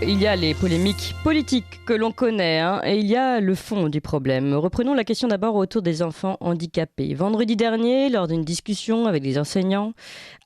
il y a les polémiques politiques que l'on connaît et il y a le fond du problème. Reprenons la question d'abord autour des enfants handicapés. Vendredi dernier, lors d'une discussion avec les enseignants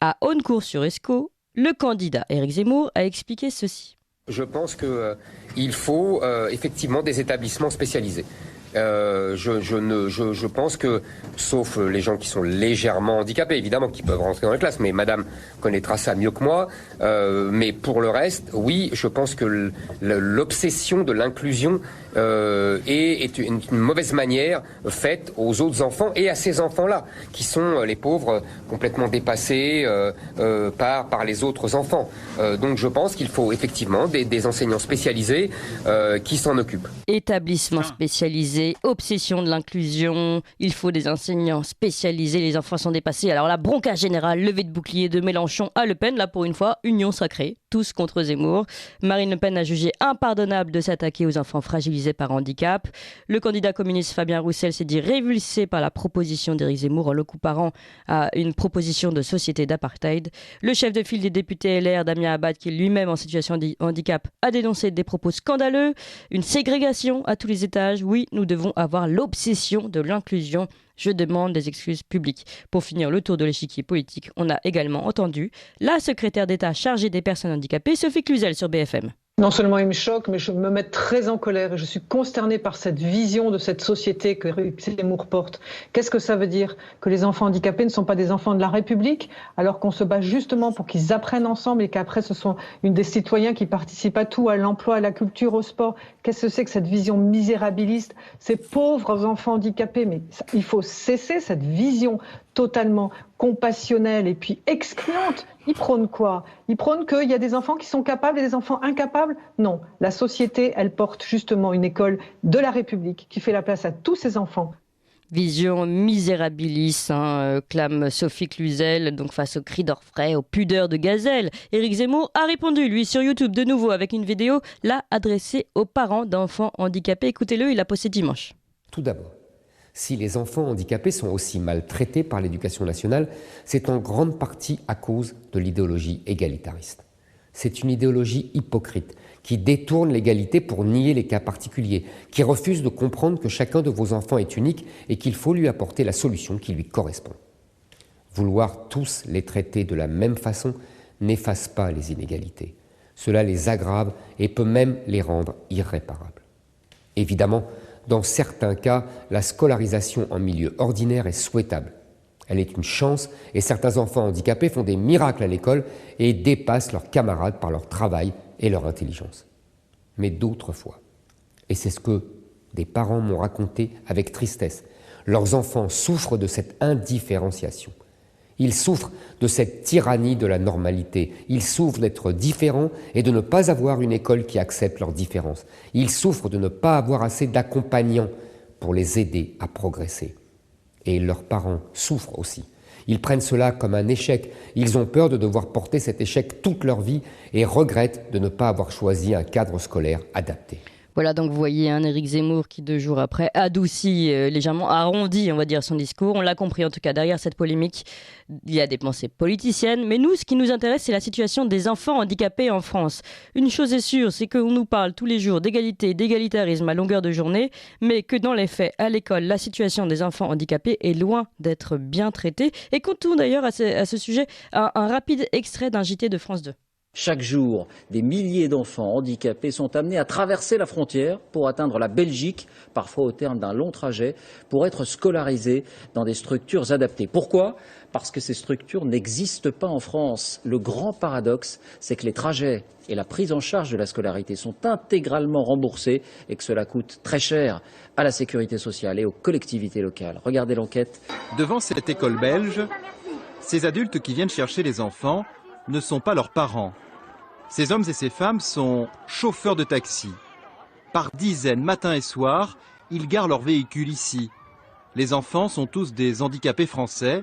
à Haunecourt-sur-Escaut, le candidat Éric Zemmour a expliqué ceci. Je pense qu'il faut effectivement des établissements spécialisés. Je pense que, sauf les gens qui sont légèrement handicapés, évidemment, qui peuvent rentrer dans les classes, mais madame connaîtra ça mieux que moi, mais pour le reste, oui, je pense que l'obsession de l'inclusion est une mauvaise manière faite aux autres enfants et à ces enfants-là, qui sont les pauvres complètement dépassés par les autres enfants. Donc je pense qu'il faut effectivement des enseignants spécialisés qui s'en occupent. Établissement spécialisé, obsession de l'inclusion, il faut des enseignants spécialisés, les enfants sont dépassés. Alors la bronca générale, levée de bouclier de Mélenchon à Le Pen, là pour une fois, union sacrée, tous contre Zemmour. Marine Le Pen a jugé impardonnable de s'attaquer aux enfants fragilisés par handicap. Le candidat communiste Fabien Roussel s'est dit révulsé par la proposition d'Éric Zemmour en le comparant à une proposition de société d'apartheid. Le chef de file des députés LR, Damien Abad, qui est lui-même en situation de handicap, a dénoncé des propos scandaleux, une ségrégation à tous les étages. Oui, nous devons avoir l'obsession de l'inclusion. Je demande des excuses publiques. Pour finir le tour de l'échiquier politique, on a également entendu la secrétaire d'État chargée des personnes handicapées, Sophie Cluzel, sur BFM. Non seulement il me choque, mais je me mets très en colère et je suis consternée par cette vision de cette société que Zemmour porte. Qu'est-ce que ça veut dire? Que les enfants handicapés ne sont pas des enfants de la République, alors qu'on se bat justement pour qu'ils apprennent ensemble et qu'après ce sont des citoyens qui participent à tout, à l'emploi, à la culture, au sport. Qu'est-ce que c'est que cette vision misérabiliste? Ces pauvres enfants handicapés, mais il faut cesser cette vision totalement compassionnelle et puis excluante. Ils prônent quoi? Ils prônent qu'il y a des enfants qui sont capables et des enfants incapables? Non, la société, elle porte justement une école de la République qui fait la place à tous ces enfants. Vision misérabiliste, clame Sophie Cluzel, donc face aux cris d'orfraie, aux pudeurs de gazelle. Éric Zemmour a répondu, lui, sur YouTube, de nouveau, avec une vidéo, là, adressée aux parents d'enfants handicapés. Écoutez-le, il a posté dimanche. Tout d'abord, si les enfants handicapés sont aussi maltraités par l'éducation nationale, c'est en grande partie à cause de l'idéologie égalitariste. C'est une idéologie hypocrite qui détourne l'égalité pour nier les cas particuliers, qui refuse de comprendre que chacun de vos enfants est unique et qu'il faut lui apporter la solution qui lui correspond. Vouloir tous les traiter de la même façon n'efface pas les inégalités. Cela les aggrave et peut même les rendre irréparables. Évidemment, dans certains cas, la scolarisation en milieu ordinaire est souhaitable. Elle est une chance et certains enfants handicapés font des miracles à l'école et dépassent leurs camarades par leur travail et leur intelligence. Mais d'autres fois, et c'est ce que des parents m'ont raconté avec tristesse, leurs enfants souffrent de cette indifférenciation. Ils souffrent de cette tyrannie de la normalité. Ils souffrent d'être différents et de ne pas avoir une école qui accepte leurs différences. Ils souffrent de ne pas avoir assez d'accompagnants pour les aider à progresser. Et leurs parents souffrent aussi. Ils prennent cela comme un échec. Ils ont peur de devoir porter cet échec toute leur vie et regrettent de ne pas avoir choisi un cadre scolaire adapté. Voilà, donc vous voyez Éric Zemmour qui 2 jours après adoucit, légèrement arrondi, on va dire, son discours. On l'a compris, en tout cas, derrière cette polémique, il y a des pensées politiciennes. Mais nous, ce qui nous intéresse, c'est la situation des enfants handicapés en France. Une chose est sûre, c'est qu'on nous parle tous les jours d'égalité, d'égalitarisme à longueur de journée, mais que dans les faits, à l'école, la situation des enfants handicapés est loin d'être bien traitée. Et comptons d'ailleurs à ce sujet un rapide extrait d'un JT de France 2. Chaque jour, des milliers d'enfants handicapés sont amenés à traverser la frontière pour atteindre la Belgique, parfois au terme d'un long trajet, pour être scolarisés dans des structures adaptées. Pourquoi ? Parce que ces structures n'existent pas en France. Le grand paradoxe, c'est que les trajets et la prise en charge de la scolarité sont intégralement remboursés et que cela coûte très cher à la sécurité sociale et aux collectivités locales. Regardez l'enquête. Devant cette école belge, ces adultes qui viennent chercher les enfants ne sont pas leurs parents. Ces hommes et ces femmes sont chauffeurs de taxi. Par dizaines, matin et soir, ils garent leurs véhicules ici. Les enfants sont tous des handicapés français.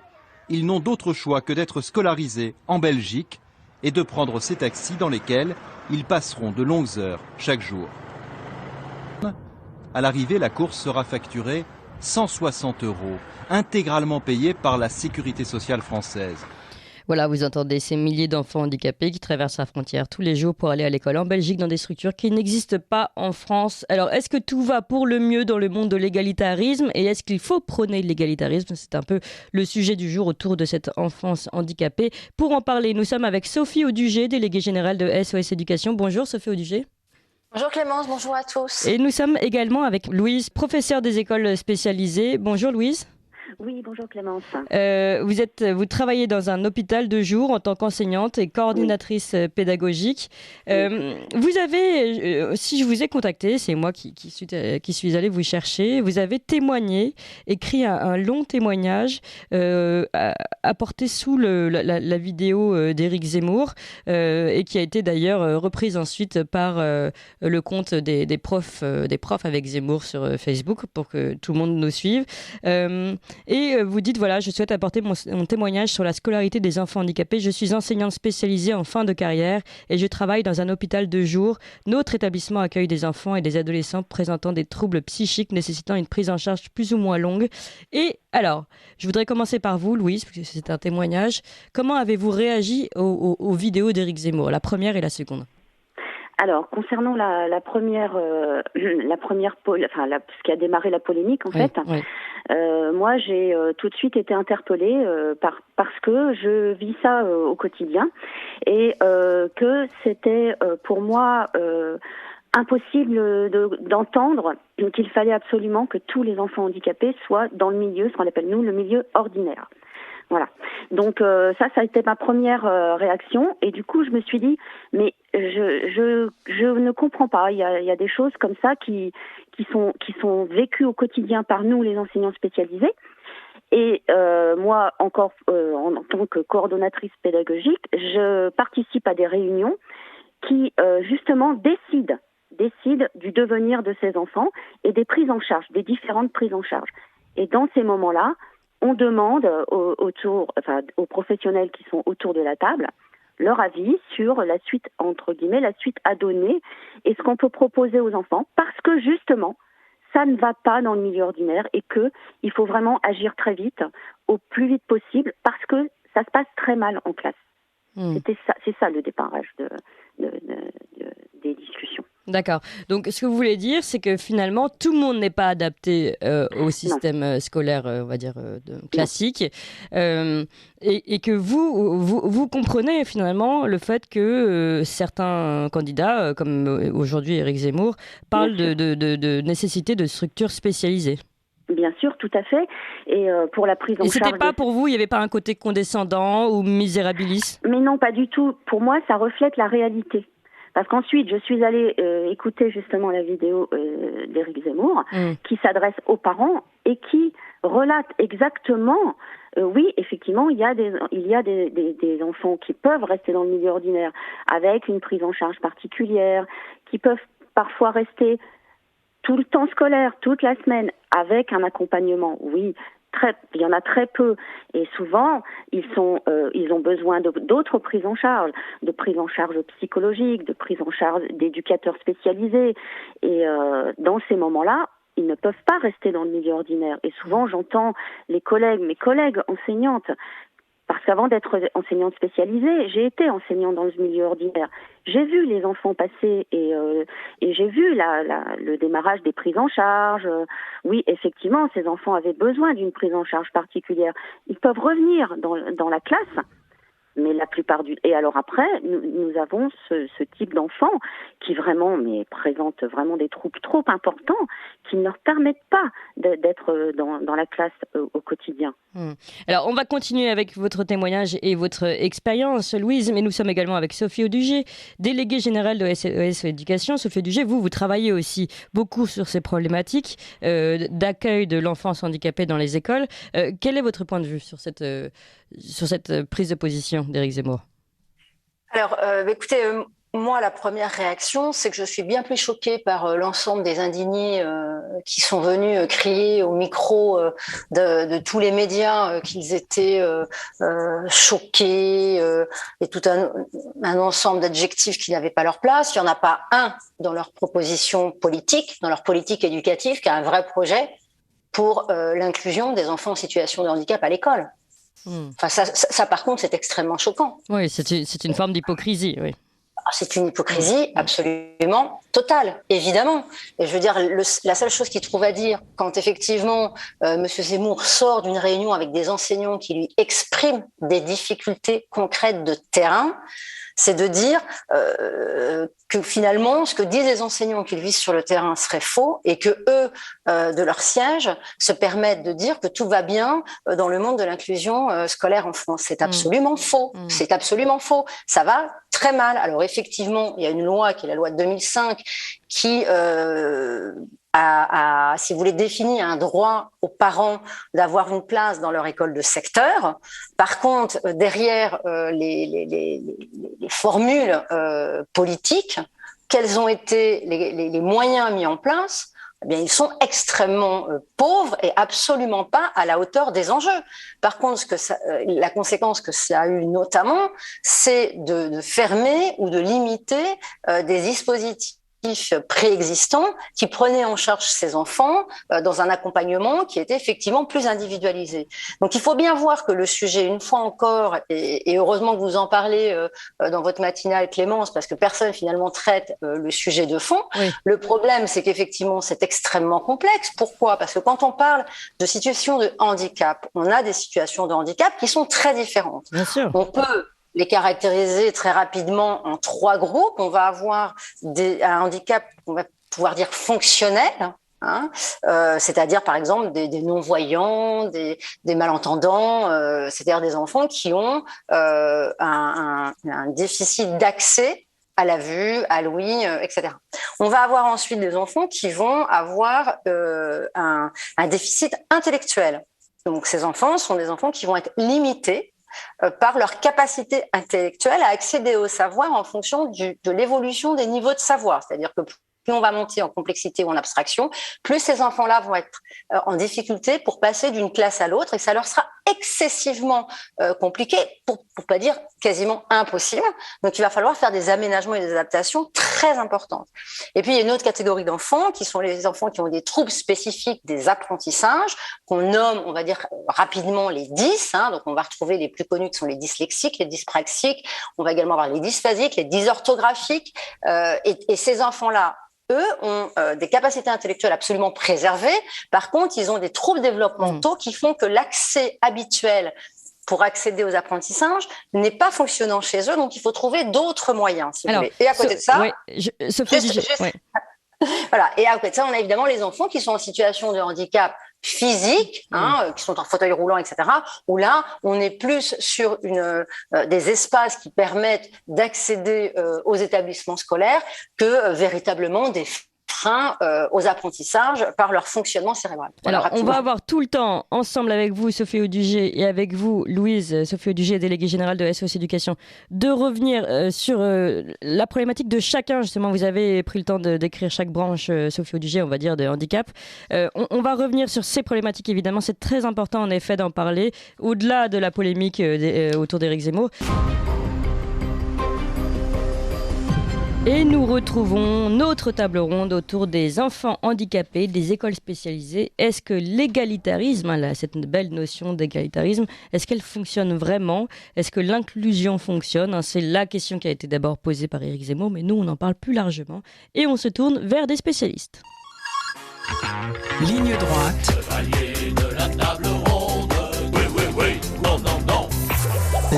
Ils n'ont d'autre choix que d'être scolarisés en Belgique et de prendre ces taxis dans lesquels ils passeront de longues heures chaque jour. À l'arrivée, la course sera facturée 160 €, intégralement payée par la sécurité sociale française. Voilà, vous entendez ces milliers d'enfants handicapés qui traversent la frontière tous les jours pour aller à l'école en Belgique dans des structures qui n'existent pas en France. Alors, est-ce que tout va pour le mieux dans le monde de l'égalitarisme et est-ce qu'il faut prôner l'égalitarisme? C'est un peu le sujet du jour autour de cette enfance handicapée. Pour en parler, nous sommes avec Sophie Audugé, déléguée générale de SOS Éducation. Bonjour Sophie Audugé. Bonjour Clémence, bonjour à tous. Et nous sommes également avec Louise, professeure des écoles spécialisées. Bonjour Louise. Oui, bonjour Clémence. Vous travaillez dans un hôpital de jour en tant qu'enseignante et coordinatrice pédagogique. Vous avez, si je vous ai contacté, c'est moi qui suis allée vous chercher, vous avez témoigné, écrit un long témoignage apporté sous la vidéo d'Éric Zemmour et qui a été d'ailleurs reprise ensuite par le compte des profs avec Zemmour sur Facebook pour que tout le monde nous suive. Et vous dites, voilà, je souhaite apporter mon témoignage sur la scolarité des enfants handicapés. Je suis enseignante spécialisée en fin de carrière et je travaille dans un hôpital de jour. Notre établissement accueille des enfants et des adolescents présentant des troubles psychiques nécessitant une prise en charge plus ou moins longue. Et alors, je voudrais commencer par vous, Louise, parce que c'est un témoignage. Comment avez-vous réagi aux vidéos d'Éric Zemmour, la première et la seconde ? Alors, concernant la première, ce qui a démarré la polémique, en fait, moi, j'ai tout de suite été interpellée parce que je vis ça au quotidien et que c'était pour moi impossible d'entendre qu'il fallait absolument que tous les enfants handicapés soient dans le milieu, ce qu'on appelle nous le milieu ordinaire. Voilà. Donc ça a été ma première réaction et du coup je me suis dit mais je ne comprends pas. Il y a des choses comme ça qui sont vécues au quotidien par nous les enseignants spécialisés et moi encore en tant que coordonnatrice pédagogique, je participe à des réunions qui justement décident du devenir de ces enfants et des prises en charge, des différentes prises en charge. Et dans ces moments-là, on demande aux professionnels qui sont autour de la table leur avis sur la suite, entre guillemets, la suite à donner et ce qu'on peut proposer aux enfants parce que justement, ça ne va pas dans le milieu ordinaire et qu'il faut vraiment agir très vite, au plus vite possible parce que ça se passe très mal en classe. C'est ça le démarrage des discussions. D'accord. Donc, ce que vous voulez dire, c'est que finalement, tout le monde n'est pas adapté au système scolaire, on va dire, classique. Et que vous comprenez finalement le fait que certains candidats, comme aujourd'hui Éric Zemmour, parlent de nécessité de structures spécialisées. Bien sûr, tout à fait. Et pour la prise en charge... Et c'était pas pour vous, il n'y avait pas un côté condescendant ou misérabiliste? Mais non, pas du tout. Pour moi, ça reflète la réalité. Parce qu'ensuite, je suis allée écouter justement la vidéo d'Éric Zemmour qui s'adresse aux parents et qui relate exactement, oui, effectivement, il y a des enfants qui peuvent rester dans le milieu ordinaire avec une prise en charge particulière, qui peuvent parfois rester tout le temps scolaire, toute la semaine, avec un accompagnement, oui. Il y en a très peu et souvent ils ont besoin d'autres prises en charge, de prises en charge psychologiques, de prises en charge d'éducateurs spécialisés et dans ces moments-là, ils ne peuvent pas rester dans le milieu ordinaire et souvent j'entends mes collègues enseignantes. Parce qu'avant d'être enseignante spécialisée, j'ai été enseignante dans le milieu ordinaire. J'ai vu les enfants passer et j'ai vu le démarrage des prises en charge. Oui, effectivement, ces enfants avaient besoin d'une prise en charge particulière. Ils peuvent revenir dans la classe, mais la plupart et alors après, nous avons ce type d'enfants qui vraiment présentent vraiment des troubles trop importants qui ne leur permettent pas d'être dans la classe au quotidien. Alors, on va continuer avec votre témoignage et votre expérience, Louise, mais nous sommes également avec Sophie Audugé, déléguée générale de SOS Éducation. Sophie Audugé, vous travaillez aussi beaucoup sur ces problématiques d'accueil de l'enfance handicapée dans les écoles. Quel est votre point de vue sur cette prise de position d'Éric Zemmour? Alors, écoutez, moi, la première réaction, c'est que je suis bien plus choquée par l'ensemble des indignés qui sont venus crier au micro de tous les médias qu'ils étaient choqués et tout un ensemble d'adjectifs qui n'avaient pas leur place. Il n'y en a pas un dans leur proposition politique, dans leur politique éducative, qui a un vrai projet pour l'inclusion des enfants en situation de handicap à l'école. Enfin, ça, par contre, c'est extrêmement choquant. Oui, c'est une forme d'hypocrisie, oui. C'est une hypocrisie absolument totale, évidemment. Et je veux dire, la seule chose qu'il trouve à dire quand effectivement M. Zemmour sort d'une réunion avec des enseignants qui lui expriment des difficultés concrètes de terrain, c'est de dire que finalement, ce que disent les enseignants qu'ils vivent sur le terrain serait faux et que eux, de leur siège, se permettent de dire que tout va bien dans le monde de l'inclusion scolaire en France. C'est absolument faux. C'est absolument faux. Ça va très mal. Alors effectivement, il y a une loi qui est la loi de 2005 qui si vous voulez, définir un droit aux parents d'avoir une place dans leur école de secteur. Par contre, derrière les formules politiques, quels ont été les moyens mis en place? Eh bien, ils sont extrêmement pauvres et absolument pas à la hauteur des enjeux. Par contre, la conséquence que ça a eu notamment, c'est de fermer ou de limiter des dispositifs préexistants qui prenaient en charge ces enfants dans un accompagnement qui était effectivement plus individualisé. Donc il faut bien voir que le sujet, une fois encore, et heureusement que vous en parlez dans votre matinale, Clémence, parce que personne finalement traite le sujet de fond. Oui. Le problème, c'est qu'effectivement, c'est extrêmement complexe. Pourquoi ? Parce que quand on parle de situations de handicap, on a des situations de handicap qui sont très différentes. Bien sûr. On peut les caractériser très rapidement en 3 groupes. On va avoir un handicap, on va pouvoir dire fonctionnel, c'est-à-dire par exemple des non-voyants, des malentendants, c'est-à-dire des enfants qui ont un déficit d'accès à la vue, à l'ouïe, etc. On va avoir ensuite des enfants qui vont avoir un déficit intellectuel. Donc ces enfants sont des enfants qui vont être limités par leur capacité intellectuelle à accéder au savoir en fonction de l'évolution des niveaux de savoir. C'est-à-dire que plus on va monter en complexité ou en abstraction, plus ces enfants-là vont être en difficulté pour passer d'une classe à l'autre et ça leur sera excessivement compliqué, pour pas dire quasiment impossible. Donc il va falloir faire des aménagements et des adaptations très importantes. Et puis il y a une autre catégorie d'enfants qui sont les enfants qui ont des troubles spécifiques des apprentissages, qu'on nomme, on va dire rapidement les 10. Donc on va retrouver les plus connus qui sont les dyslexiques, les dyspraxiques, on va également avoir les dysphasiques, les dysorthographiques. Et ces enfants-là, eux ont des capacités intellectuelles absolument préservées. Par contre, ils ont des troubles développementaux qui font que l'accès habituel pour accéder aux apprentissages n'est pas fonctionnant chez eux. Donc, il faut trouver d'autres moyens, si vous voulez. Et à côté de ça... Voilà. Et à côté de ça, on a évidemment les enfants qui sont en situation de handicap physique, qui sont en fauteuil roulant, etc., où là, on est plus sur des espaces qui permettent d'accéder aux établissements scolaires que véritablement des freins aux apprentissages par leur fonctionnement cérébral. Voilà, alors, on va avoir tout le temps, ensemble avec vous, Sophie Audugé, et avec vous, Louise, Sophie Audugé, déléguée générale de SOS Éducation, de revenir sur la problématique de chacun. Justement, vous avez pris le temps de décrire chaque branche, Sophie Audugé, on va dire, de handicap. On va revenir sur ces problématiques, évidemment. C'est très important, en effet, d'en parler, au-delà de la polémique autour d'Éric Zemmour. Et nous retrouvons notre table ronde autour des enfants handicapés, des écoles spécialisées. Est-ce que l'égalitarisme, cette belle notion d'égalitarisme, est-ce qu'elle fonctionne vraiment ? Est-ce que l'inclusion fonctionne ? C'est la question qui a été d'abord posée par Éric Zemmour, mais nous, on en parle plus largement. Et on se tourne vers des spécialistes. Ligne droite. Chevalier de la table ronde. Oui, oui, oui. Non, non, non.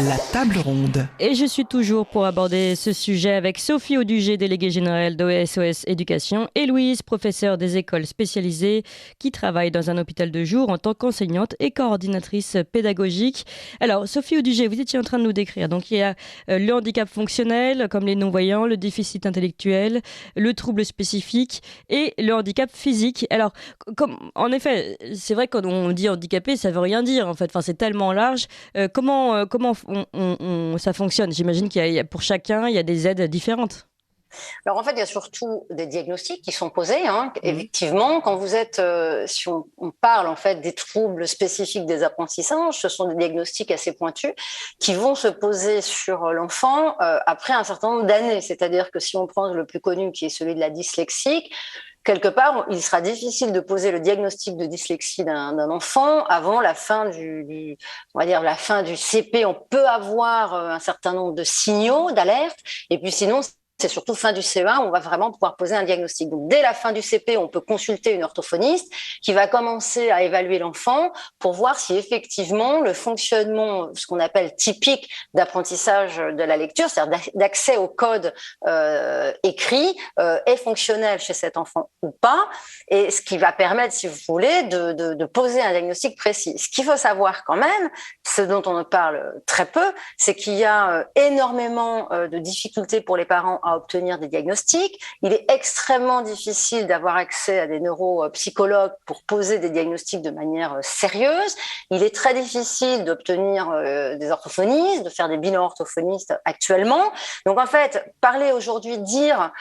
La table ronde. Et je suis toujours pour aborder ce sujet avec Sophie Audugé, déléguée générale de SOS Éducation, et Louise, professeure des écoles spécialisées, qui travaille dans un hôpital de jour en tant qu'enseignante et coordinatrice pédagogique. Alors, Sophie Audugé, vous étiez en train de nous décrire. Donc, il y a le handicap fonctionnel, comme les non-voyants, le déficit intellectuel, le trouble spécifique et le handicap physique. Alors, en effet, c'est vrai que quand on dit handicapé, ça veut rien dire, en fait. Enfin, c'est tellement large. Comment ça fonctionne ? J'imagine qu'il y a pour chacun, il y a des aides différentes. Alors en fait, il y a surtout des diagnostics qui sont posés. Effectivement, quand vous êtes, si on parle en fait des troubles spécifiques des apprentissages, ce sont des diagnostics assez pointus qui vont se poser sur l'enfant après un certain nombre d'années. C'est-à-dire que si on prend le plus connu, qui est celui de la dyslexie, quelque part, il sera difficile de poser le diagnostic de dyslexie d'un enfant avant la fin on va dire la fin du CP. On peut avoir un certain nombre de signaux d'alerte, et puis sinon, c'est surtout fin du CE1 où on va vraiment pouvoir poser un diagnostic. Donc, dès la fin du CP, on peut consulter une orthophoniste qui va commencer à évaluer l'enfant pour voir si effectivement le fonctionnement, ce qu'on appelle typique d'apprentissage de la lecture, c'est-à-dire d'accès au code écrit, est fonctionnel chez cet enfant ou pas, et ce qui va permettre, si vous voulez, de poser un diagnostic précis. Ce qu'il faut savoir quand même, ce dont on parle très peu, c'est qu'il y a énormément de difficultés pour les parents à obtenir des diagnostics. Il est extrêmement difficile d'avoir accès à des neuropsychologues pour poser des diagnostics de manière sérieuse. Il est très difficile d'obtenir des orthophonistes, de faire des bilans orthophonistes actuellement. Donc en fait, parler aujourd'hui, dire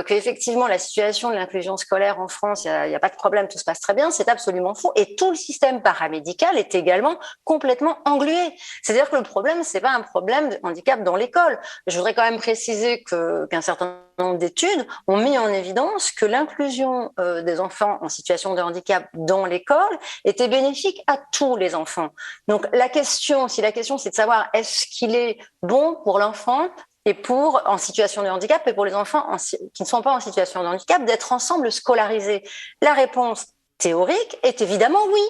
qu'effectivement la situation de l'inclusion scolaire en France, il n'y a pas de problème, tout se passe très bien, c'est absolument faux. Et tout le système paramédical est également complètement englué. C'est-à-dire que le problème, c'est pas un problème de handicap dans l'école. Je voudrais quand même préciser qu'un certain nombre d'études ont mis en évidence que l'inclusion des enfants en situation de handicap dans l'école était bénéfique à tous les enfants. Donc si la question c'est de savoir est-ce qu'il est bon pour l'enfant et en situation de handicap et pour les enfants qui ne sont pas en situation de handicap d'être ensemble scolarisés. La réponse théorique est évidemment oui.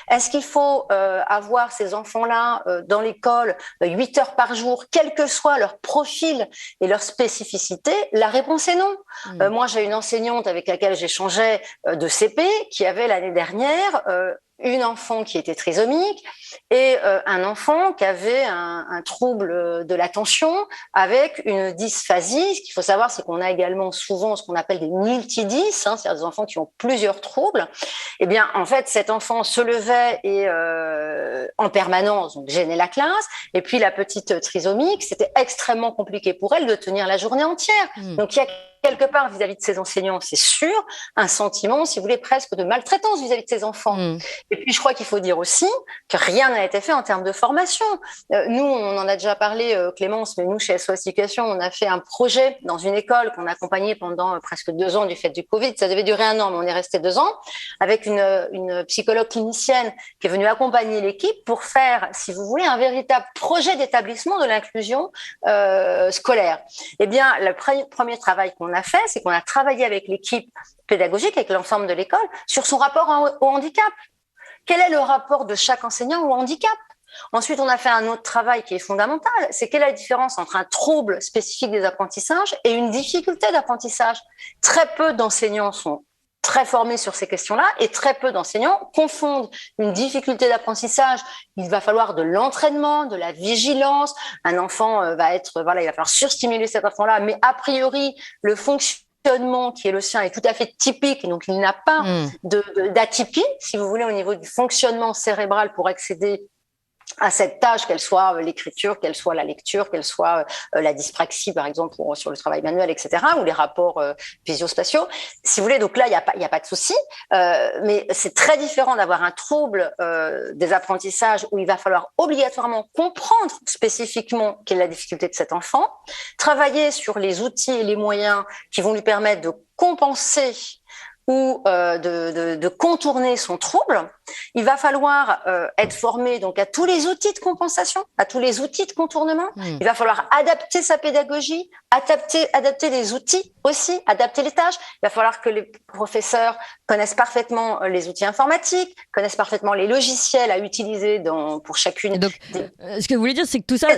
Est-ce qu'il faut avoir ces enfants-là dans l'école 8 heures par jour, quel que soit leur profil et leur spécificité? La réponse est non. Moi, j'ai une enseignante avec laquelle j'échangeais de CP qui avait l'année dernière une enfant qui était trisomique et un enfant qui avait un trouble de l'attention avec une dysphasie. Ce qu'il faut savoir, c'est qu'on a également souvent ce qu'on appelle des multidys, c'est-à-dire des enfants qui ont plusieurs troubles. Eh bien, en fait, cet enfant se levait et en permanence, donc gênait la classe. Et puis la petite trisomique, c'était extrêmement compliqué pour elle de tenir la journée entière. Donc, il y a quelque part, vis-à-vis de ses enseignants, c'est sûr, un sentiment, si vous voulez, presque de maltraitance vis-à-vis de ses enfants. Et puis, je crois qu'il faut dire aussi que rien n'a été fait en termes de formation. Nous, on en a déjà parlé, Clémence, mais nous, chez SOS Éducation, on a fait un projet dans une école qu'on a accompagné pendant presque 2 ans du fait du Covid. Ça devait durer 1 an, mais on est resté 2 ans, avec une psychologue clinicienne qui est venue accompagner l'équipe pour faire, si vous voulez, un véritable projet d'établissement de l'inclusion scolaire. Eh bien, le premier travail qu'on a fait, c'est qu'on a travaillé avec l'équipe pédagogique, avec l'ensemble de l'école, sur son rapport au handicap. Quel est le rapport de chaque enseignant au handicap? Ensuite, on a fait un autre travail qui est fondamental, c'est quelle est la différence entre un trouble spécifique des apprentissages et une difficulté d'apprentissage. Très peu d'enseignants sont très formés sur ces questions-là et très peu d'enseignants confondent une difficulté d'apprentissage. Il va falloir de l'entraînement, de la vigilance. Un enfant il va falloir surstimuler cet enfant-là, mais a priori, le fonctionnement qui est le sien est tout à fait typique, donc il n'a pas d'atypie, si vous voulez, au niveau du fonctionnement cérébral pour accéder à cette tâche, qu'elle soit l'écriture, qu'elle soit la lecture, qu'elle soit la dyspraxie, par exemple, sur le travail manuel, etc., ou les rapports visio-spatiaux. Si vous voulez, donc là, il y a pas de souci, mais c'est très différent d'avoir un trouble des apprentissages où il va falloir obligatoirement comprendre spécifiquement quelle est la difficulté de cet enfant, travailler sur les outils et les moyens qui vont lui permettre de compenser ou de contourner son trouble. Il va falloir être formé donc à tous les outils de compensation, à tous les outils de contournement. Il va falloir adapter sa pédagogie, adapter les outils aussi, adapter les tâches. Il va falloir que les professeurs connaissent parfaitement les outils informatiques, connaissent parfaitement les logiciels à utiliser pour chacune. Donc, ce que vous voulez dire, c'est que tout ça,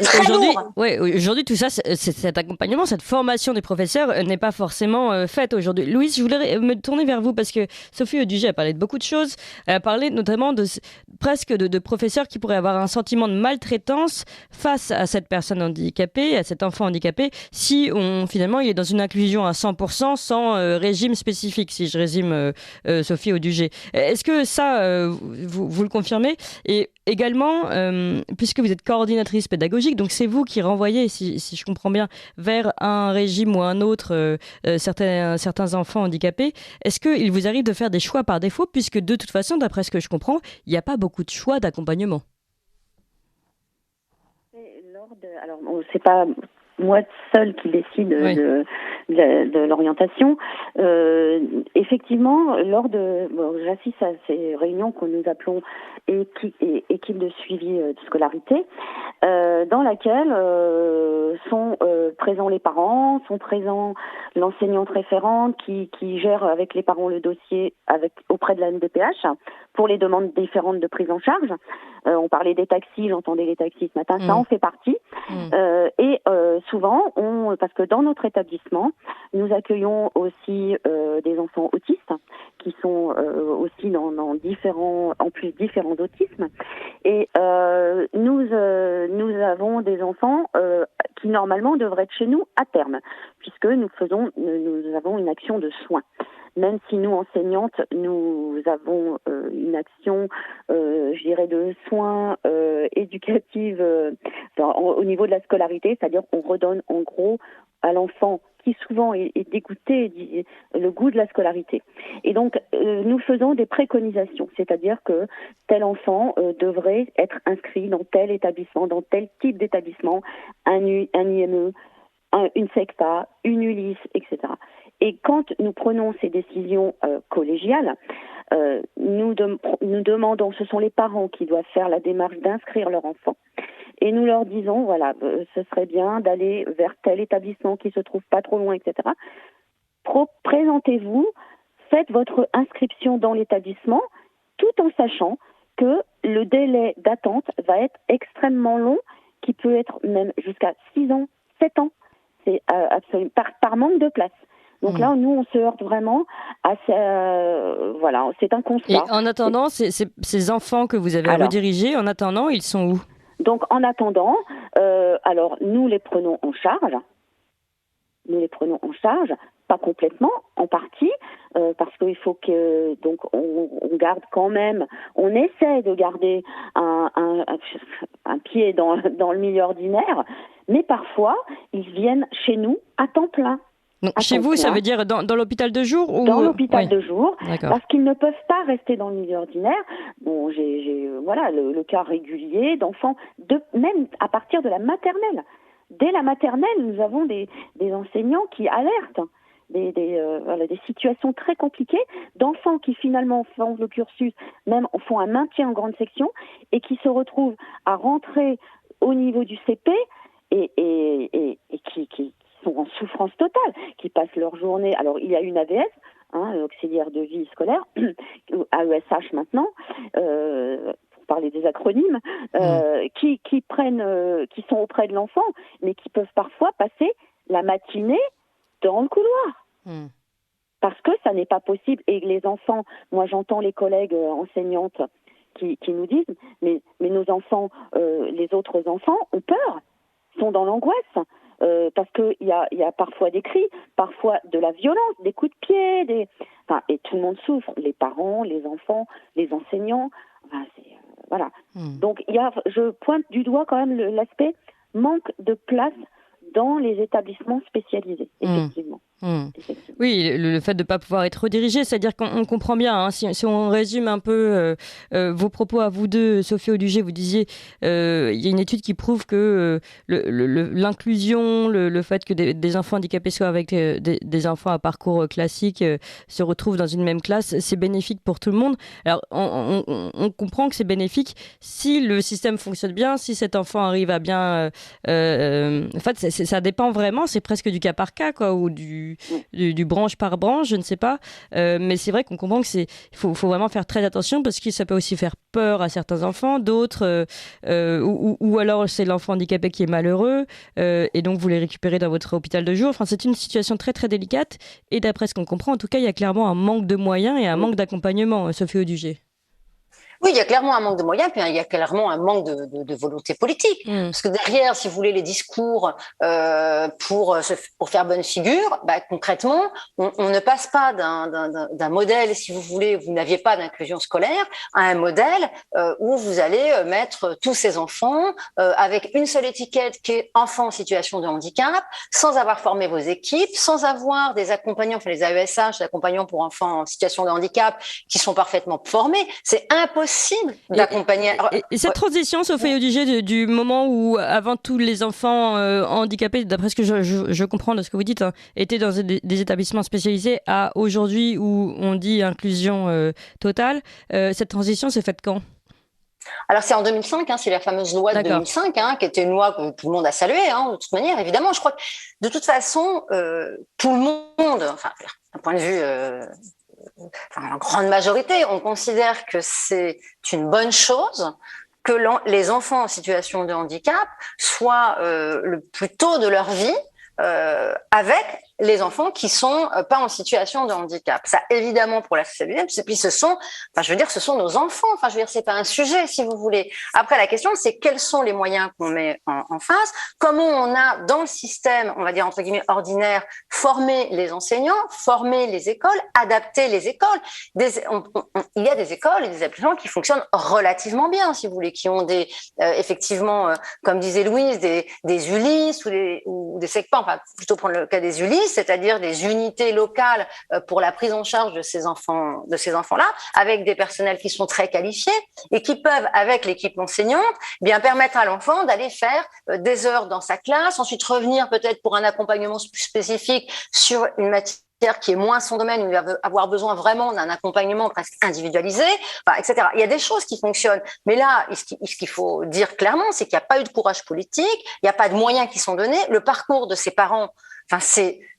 aujourd'hui, tout ça, cet accompagnement, cette formation des professeurs n'est pas forcément faite aujourd'hui. Louise, je voulais me tourner vers vous parce que Sophie Audugé a parlé de beaucoup de choses. Elle a parlé notamment presque de professeurs qui pourraient avoir un sentiment de maltraitance face à cette personne handicapée, à cet enfant handicapé, si finalement il est dans une inclusion à 100% sans régime spécifique, si je résume Sophie Audugé. Est-ce que ça, vous le confirmez? Et également, puisque vous êtes coordinatrice pédagogique, donc c'est vous qui renvoyez, si je comprends bien, vers un régime ou un autre certains enfants handicapés, est-ce qu'il vous arrive de faire des choix par défaut, puisque de toute façon, d'après ce que je comprends, il n'y a pas beaucoup de choix d'accompagnement? Alors, c'est pas moi seule qui décide de l'orientation. Effectivement, j'assiste à ces réunions que nous appelons équipe de suivi de scolarité, dans laquelle sont présents les parents, sont présents l'enseignante référente qui gère avec les parents le dossier auprès de la NDPH pour les demandes différentes de prise en charge. On parlait des taxis, j'entendais les taxis ce matin, ça en fait partie. Et souvent, parce que dans notre établissement, nous accueillons aussi des enfants autistes qui sont aussi dans différents autismes. Et nous avons des enfants qui normalement devraient être chez nous à terme, puisque nous avons une action de soins. Même si nous, enseignantes, nous avons une action, je dirais, de soins éducatifs au niveau de la scolarité, c'est-à-dire qu'on redonne en gros à l'enfant qui souvent est dégoûté le goût de la scolarité. Et donc, nous faisons des préconisations, c'est-à-dire que tel enfant devrait être inscrit dans tel établissement, dans tel type d'établissement, un IME, une SECPA, une ULIS, etc. Et quand nous prenons ces décisions collégiales, nous demandons, ce sont les parents qui doivent faire la démarche d'inscrire leur enfant. Et nous leur disons, voilà, ce serait bien d'aller vers tel établissement qui se trouve pas trop loin, etc. Présentez-vous, faites votre inscription dans l'établissement, tout en sachant que le délai d'attente va être extrêmement long, qui peut être même jusqu'à 6 ans, 7 ans. C'est absolument par manque de place. Donc là, nous, on se heurte vraiment à voilà, c'est un constat. Et en attendant, ces enfants que vous avez redirigés, en attendant, ils sont où ? Donc, en attendant, alors, nous les prenons en charge. Pas complètement, en partie, parce qu'il faut que donc on garde quand même, on essaie de garder un pied dans le milieu ordinaire, mais parfois ils viennent chez nous à temps plein. Donc, chez vous, ça veut dire dans l'hôpital de jour ou... Dans l'hôpital de jour, D'accord. Parce qu'ils ne peuvent pas rester dans le milieu ordinaire. Bon, j'ai voilà le cas régulier d'enfants, même à partir de la maternelle. Dès la maternelle, nous avons des enseignants qui alertent des situations très compliquées d'enfants qui finalement font le cursus, même font un maintien en grande section et qui se retrouvent à rentrer au niveau du CP et qui sont en souffrance totale, qui passent leur journée. Alors, il y a une AVS, auxiliaire de vie scolaire, AESH maintenant, pour parler des acronymes, qui sont auprès de l'enfant, mais qui peuvent parfois passer la matinée dans le couloir. Parce que ça n'est pas possible. Et les enfants, moi j'entends les collègues enseignantes qui nous disent, mais nos enfants, les autres enfants ont peur, sont dans l'angoisse. Parce qu'il y a parfois des cris, parfois de la violence, des coups de pied, et tout le monde souffre, les parents, les enfants, les enseignants, voilà. Donc je pointe du doigt quand même l'aspect manque de place dans les établissements spécialisés, effectivement. Oui, le fait de ne pas pouvoir être redirigé, c'est-à-dire qu'on comprend bien, si on résume un peu vos propos à vous deux, Sophie Audugé, vous disiez, il y a une étude qui prouve que l'inclusion, le fait que des enfants handicapés soient avec des enfants à parcours classique se retrouvent dans une même classe, c'est bénéfique pour tout le monde. Alors, on comprend que c'est bénéfique si le système fonctionne bien, si cet enfant arrive à bien... en fait, ça dépend vraiment, c'est presque du cas par cas, quoi, ou du branche par branche, je ne sais pas. Mais c'est vrai qu'on comprend que faut vraiment faire très attention parce que ça peut aussi faire peur à certains enfants, d'autres, ou alors c'est l'enfant handicapé qui est malheureux et donc vous les récupérez dans votre hôpital de jour. Enfin, c'est une situation très très délicate et d'après ce qu'on comprend, en tout cas, il y a clairement un manque de moyens et un manque d'accompagnement, Sophie Audugé. Oui, il y a clairement un manque de moyens, puis il y a clairement un manque de volonté politique. Parce que derrière, si vous voulez, les discours pour faire bonne figure, concrètement, on ne passe pas d'un modèle, si vous voulez, vous n'aviez pas d'inclusion scolaire, à un modèle où vous allez mettre tous ces enfants avec une seule étiquette qui est enfant en situation de handicap, sans avoir formé vos équipes, sans avoir des accompagnants, enfin les AESH, les accompagnants pour enfants en situation de handicap, qui sont parfaitement formés. C'est impossible possible d'accompagner. Et cette transition, Sophie Audiger, du moment où, avant tous les enfants handicapés, d'après ce que je comprends de ce que vous dites, étaient dans des établissements spécialisés, à aujourd'hui où on dit inclusion totale, cette transition s'est faite quand ? Alors c'est en 2005, c'est la fameuse loi de 2005, qui était une loi que tout le monde a saluée, de toute manière, évidemment. Je crois que de toute façon, tout le monde, d'un point de vue, en grande majorité, on considère que c'est une bonne chose que les enfants en situation de handicap soient le plus tôt de leur vie avec les enfants qui sont pas en situation de handicap. Ça, évidemment, pour la société, puis ce sont nos enfants. C'est pas un sujet, si vous voulez. Après, la question, c'est quels sont les moyens qu'on met en face, comment on a, dans le système, on va dire, entre guillemets, ordinaire, formé les enseignants, formé les écoles, adapté les écoles. Il y a des écoles et des établissements qui fonctionnent relativement bien, si vous voulez, qui ont effectivement, comme disait Louise, des Ulysse ou des SECPA, plutôt prendre le cas des Ulysse, c'est-à-dire des unités locales pour la prise en charge de ces enfants-là, avec des personnels qui sont très qualifiés et qui peuvent, avec l'équipe enseignante, bien permettre à l'enfant d'aller faire des heures dans sa classe, ensuite revenir peut-être pour un accompagnement plus spécifique sur une matière qui est moins son domaine, où il va avoir besoin vraiment d'un accompagnement presque individualisé, etc. Il y a des choses qui fonctionnent. Mais là, ce qu'il faut dire clairement, c'est qu'il n'y a pas eu de courage politique, il n'y a pas de moyens qui sont donnés. Le parcours de ces parents,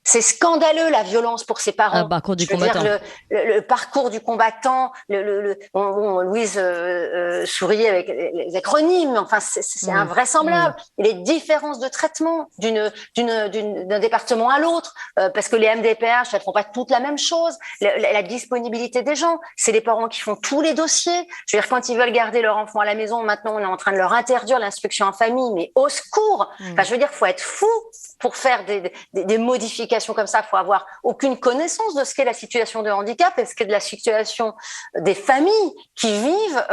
c'est scandaleux, la violence pour ses parents. Le parcours du combattant. Le parcours du combattant. Louise souriait avec les acronymes. C'est invraisemblable. Et les différences de traitement d'un département à l'autre, parce que les MDPH, elles font pas toutes la même chose. La disponibilité des gens, c'est les parents qui font tous les dossiers. Je veux dire, quand ils veulent garder leur enfant à la maison, maintenant on est en train de leur interdire l'instruction en famille, mais au secours. Je veux dire, faut être fou pour faire des modifications comme ça. Il faut avoir aucune connaissance de ce qu'est la situation de handicap et ce qu'est de la situation des familles qui vivent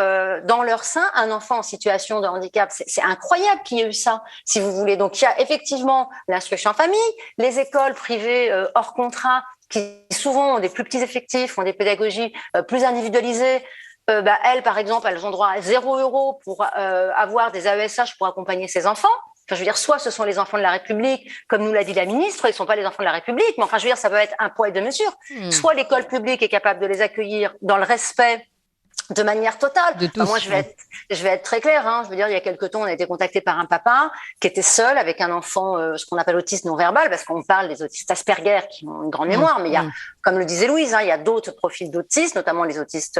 dans leur sein un enfant en situation de handicap. C'est incroyable qu'il y ait eu ça, si vous voulez. Donc il y a effectivement l'instruction en famille, les écoles privées hors contrat qui souvent ont des plus petits effectifs, ont des pédagogies plus individualisées. Elles, par exemple, elles ont droit à 0 € pour avoir des AESH pour accompagner ses enfants. Je veux dire, soit ce sont les enfants de la République, comme nous l'a dit la ministre, ils ne sont pas les enfants de la République, mais je veux dire, ça peut être un poids et deux mesures. Soit l'école publique est capable de les accueillir dans le respect de manière totale. Moi, je vais être très claire. Je veux dire, il y a quelque temps, on a été contacté par un papa qui était seul avec un enfant, ce qu'on appelle autiste non-verbal, parce qu'on parle des autistes Asperger qui ont une grande mémoire, mais il y a, comme le disait Louise, il y a d'autres profils d'autistes, notamment les autistes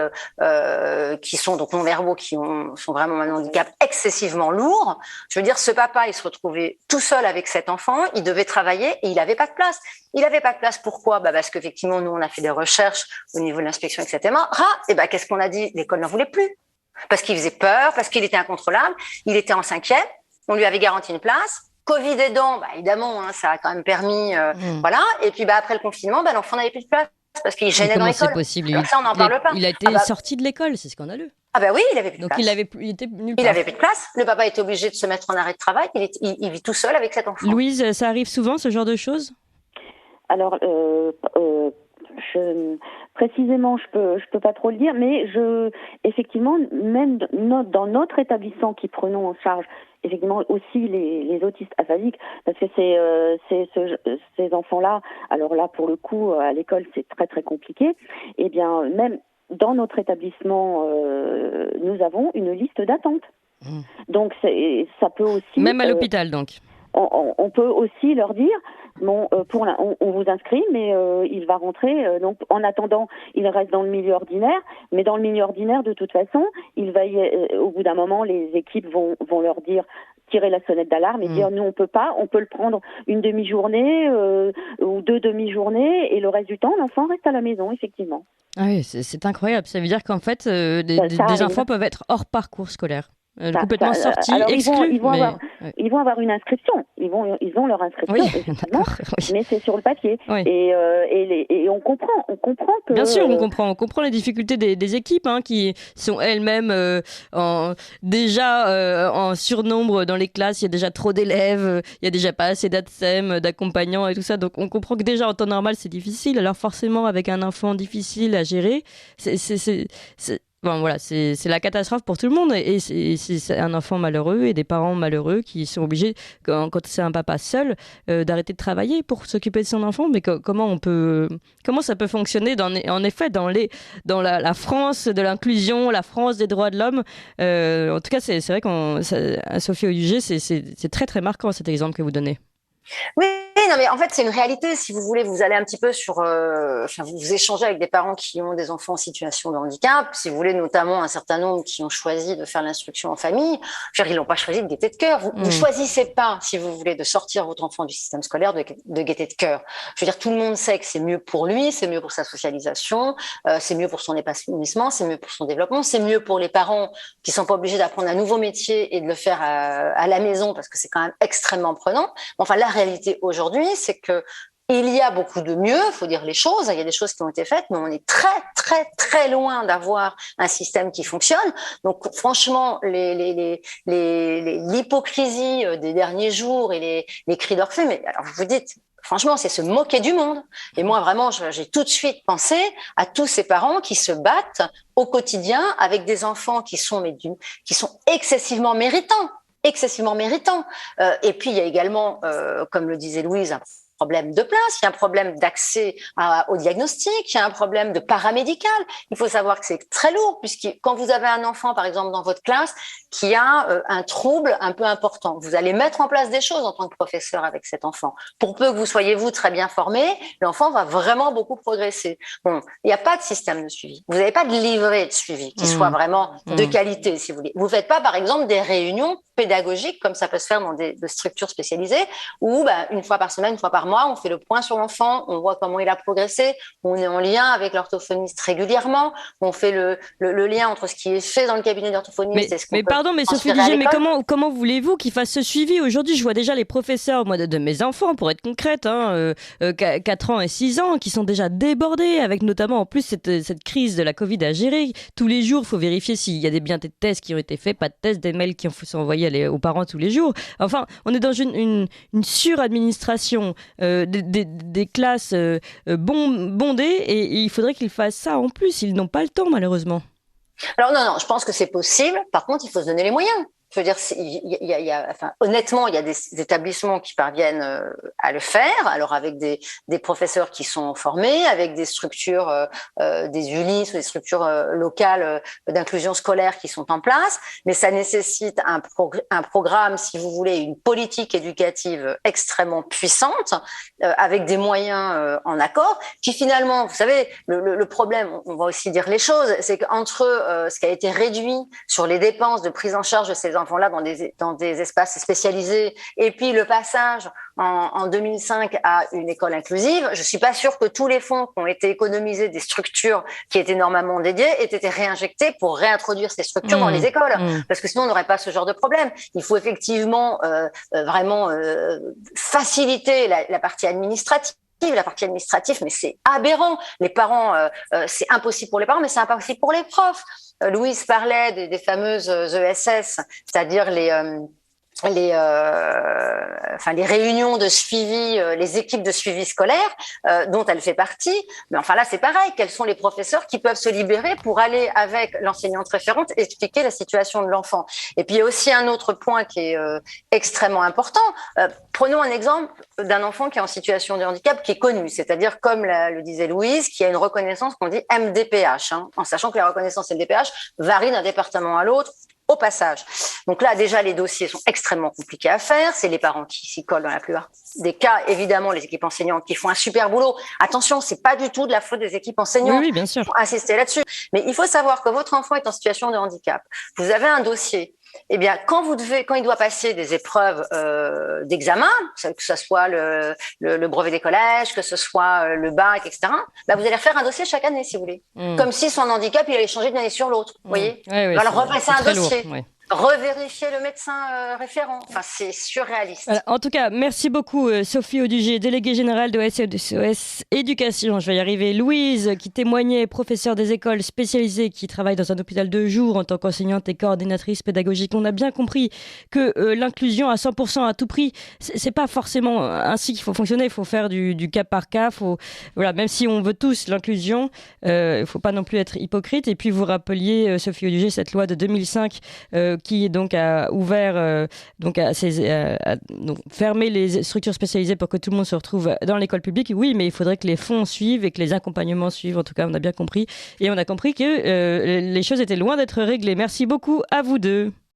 qui sont donc non-verbaux, sont vraiment un handicap excessivement lourd. Je veux dire, ce papa, il se retrouvait tout seul avec cet enfant, il devait travailler et il n'avait pas de place. Il n'avait pas de place, pourquoi ? Parce qu'effectivement, nous, on a fait des recherches au niveau de l'inspection, etc. Qu'est-ce qu'on a dit ? L'école n'en voulait plus. Parce qu'il faisait peur, parce qu'il était incontrôlable. Il était en 5e. On lui avait garanti une place. Covid aidant, évidemment, ça a quand même permis, voilà. Et puis, après le confinement, l'enfant n'avait plus de place parce qu'il gênait dans l'école. C'est possible. Alors ça, on n'en parle pas. Il a été sorti de l'école, c'est scandaleux. Oui, il avait plus de place. Donc, il était nulle part. Il avait plus de place. Le papa était obligé de se mettre en arrêt de travail. Il vit tout seul avec cet enfant. Louise, ça arrive souvent, ce genre de choses ? Alors, précisément, je peux pas trop le dire, mais effectivement, même dans notre établissement qui prenons en charge effectivement aussi les autistes aphasiques, parce que ces enfants-là, alors là pour le coup à l'école c'est très très compliqué. Et bien même dans notre établissement, nous avons une liste d'attente. Donc ça peut aussi même à l'hôpital donc. On peut aussi leur dire on vous inscrit, mais il va rentrer. Donc, en attendant, il reste dans le milieu ordinaire. Mais dans le milieu ordinaire, de toute façon, au bout d'un moment, les équipes vont leur dire tirer la sonnette d'alarme et dire nous on peut pas, on peut le prendre une demi-journée ou 2 demi-journées et le reste du temps, l'enfant reste à la maison, effectivement. Ah oui, c'est incroyable. Ça veut dire qu'en fait, des enfants peuvent être hors parcours scolaire. Complètement sortis, exclus. Ils vont avoir une inscription. Ils ont leur inscription, effectivement, mais c'est sur le papier. Oui. Et on comprend que... Bien sûr, on comprend les difficultés des équipes qui sont elles-mêmes déjà en surnombre dans les classes. Il y a déjà trop d'élèves, il y a déjà pas assez d'ATSEM, d'accompagnants et tout ça. Donc on comprend que déjà en temps normal c'est difficile. Alors forcément avec un enfant difficile à gérer, Bon, voilà, c'est la catastrophe pour tout le monde et c'est un enfant malheureux et des parents malheureux qui sont obligés, quand c'est un papa seul, d'arrêter de travailler pour s'occuper de son enfant. Mais comment ça peut fonctionner en effet dans la France de l'inclusion, la France des droits de l'homme. En tout cas, c'est vrai Sophie Audugé, c'est très très marquant cet exemple que vous donnez. Oui, non, mais en fait, c'est une réalité. Si vous voulez, vous allez un petit peu vous échangez avec des parents qui ont des enfants en situation de handicap. Si vous voulez, notamment un certain nombre qui ont choisi de faire l'instruction en famille. Ils l'ont pas choisi de gaieté de cœur. Vous choisissez pas, si vous voulez, de sortir votre enfant du système scolaire de gaieté de cœur. Je veux dire, tout le monde sait que c'est mieux pour lui, c'est mieux pour sa socialisation, c'est mieux pour son épanouissement, c'est mieux pour son développement, c'est mieux pour les parents qui sont pas obligés d'apprendre un nouveau métier et de le faire à la maison parce que c'est quand même extrêmement prenant. Enfin, la réalité aujourd'hui, c'est que il y a beaucoup de mieux, il faut dire les choses, il y a des choses qui ont été faites, mais on est très, très, très loin d'avoir un système qui fonctionne. Donc, franchement, l'hypocrisie des derniers jours et les cris d'orfèvre, mais alors vous vous dites, franchement, c'est se moquer du monde. Et moi, vraiment, j'ai tout de suite pensé à tous ces parents qui se battent au quotidien avec des enfants qui sont excessivement méritants. Et puis, il y a également, comme le disait Louise, un problème de place, il y a un problème d'accès au diagnostic, il y a un problème de paramédical. Il faut savoir que c'est très lourd, puisque quand vous avez un enfant, par exemple, dans votre classe, qui a un trouble un peu important, vous allez mettre en place des choses en tant que professeur avec cet enfant. Pour peu que vous soyez, vous, très bien formé, l'enfant va vraiment beaucoup progresser. Bon, il n'y a pas de système de suivi. Vous n'avez pas de livret de suivi qui soit vraiment de qualité, si vous voulez. Vous ne faites pas, par exemple, des réunions pédagogiques, comme ça peut se faire dans des structures spécialisées, où une fois par semaine, une fois par mois, on fait le point sur l'enfant, on voit comment il a progressé, on est en lien avec l'orthophoniste régulièrement, on fait le lien entre ce qui est fait dans le cabinet d'orthophoniste et ce qu'on peut pardon, mais Sophie Audugé, mais comment voulez-vous qu'il fasse ce suivi? Aujourd'hui, je vois déjà les professeurs, moi, de mes enfants, pour être concrète, 4 ans et 6 ans, qui sont déjà débordés, avec notamment en plus cette crise de la Covid à gérer. Tous les jours, il faut vérifier s'il y a bien des tests qui ont été faits, pas de tests, des mails qui sont envoyés aux parents tous les jours. Enfin, on est dans une suradministration des classes bondées et il faudrait qu'ils fassent ça en plus. Ils n'ont pas le temps, malheureusement. Alors non, je pense que c'est possible. Par contre, il faut se donner les moyens. Je veux dire, honnêtement, il y a des établissements qui parviennent à le faire. Alors avec des professeurs qui sont formés, avec des structures, des ULIS ou des structures locales d'inclusion scolaire qui sont en place. Mais ça nécessite un programme, si vous voulez, une politique éducative extrêmement puissante, avec des moyens en accord. Qui finalement, vous savez, le problème, on va aussi dire les choses, c'est qu'entre ce qui a été réduit sur les dépenses de prise en charge de ces enfants-là dans des espaces spécialisés, et puis le passage en 2005 à une école inclusive, je suis pas sûre que tous les fonds qui ont été économisés des structures qui étaient normalement dédiées aient été réinjectés pour réintroduire ces structures dans les écoles, parce que sinon on n'aurait pas ce genre de problème. Il faut effectivement vraiment faciliter la partie administrative. Mais c'est aberrant. Les parents, c'est impossible pour les parents, mais c'est impossible pour les profs. Louise parlait des fameuses ESS, c'est-à-dire les réunions de suivi, les équipes de suivi scolaire dont elle fait partie. Mais enfin là, c'est pareil. Quels sont les professeurs qui peuvent se libérer pour aller avec l'enseignante référente expliquer la situation de l'enfant? Et puis il y a aussi un autre point qui est extrêmement important. Prenons un exemple d'un enfant qui est en situation de handicap qui est connu, c'est-à-dire comme le disait Louise, qui a une reconnaissance qu'on dit MDPH, en sachant que la reconnaissance MDPH varie d'un département à l'autre. Au passage. Donc là, déjà, les dossiers sont extrêmement compliqués à faire. C'est les parents qui s'y collent dans la plupart des cas. Évidemment, les équipes enseignantes qui font un super boulot. Attention, c'est pas du tout de la faute des équipes enseignantes. Oui, bien sûr. Il faut insister là-dessus. Mais il faut savoir que votre enfant est en situation de handicap. Vous avez un dossier. Eh bien, quand il doit passer des épreuves d'examen, que ce soit le brevet des collèges, que ce soit le bac, etc., vous allez refaire un dossier chaque année, si vous voulez. Comme si son handicap, il allait changer d'une année sur l'autre. Vous voyez? Oui, alors repasser un dossier. Lourd, oui. revérifier le médecin référent. Enfin, c'est surréaliste. Voilà. En tout cas, merci beaucoup Sophie Audugé, déléguée générale de SOS Éducation. Je vais y arriver. Louise, qui témoignait, professeure des écoles spécialisées, qui travaille dans un hôpital de jour en tant qu'enseignante et coordinatrice pédagogique. On a bien compris que l'inclusion à 100% à tout prix, c'est pas forcément ainsi qu'il faut fonctionner. Il faut faire du cas par cas. Voilà, même si on veut tous l'inclusion, il faut pas non plus être hypocrite. Et puis vous rappeliez, Sophie Audugé, cette loi de 2005 qui donc a ouvert, donc fermer les structures spécialisées pour que tout le monde se retrouve dans l'école publique. Oui, mais il faudrait que les fonds suivent et que les accompagnements suivent. En tout cas, on a bien compris. Et on a compris que les choses étaient loin d'être réglées. Merci beaucoup à vous deux.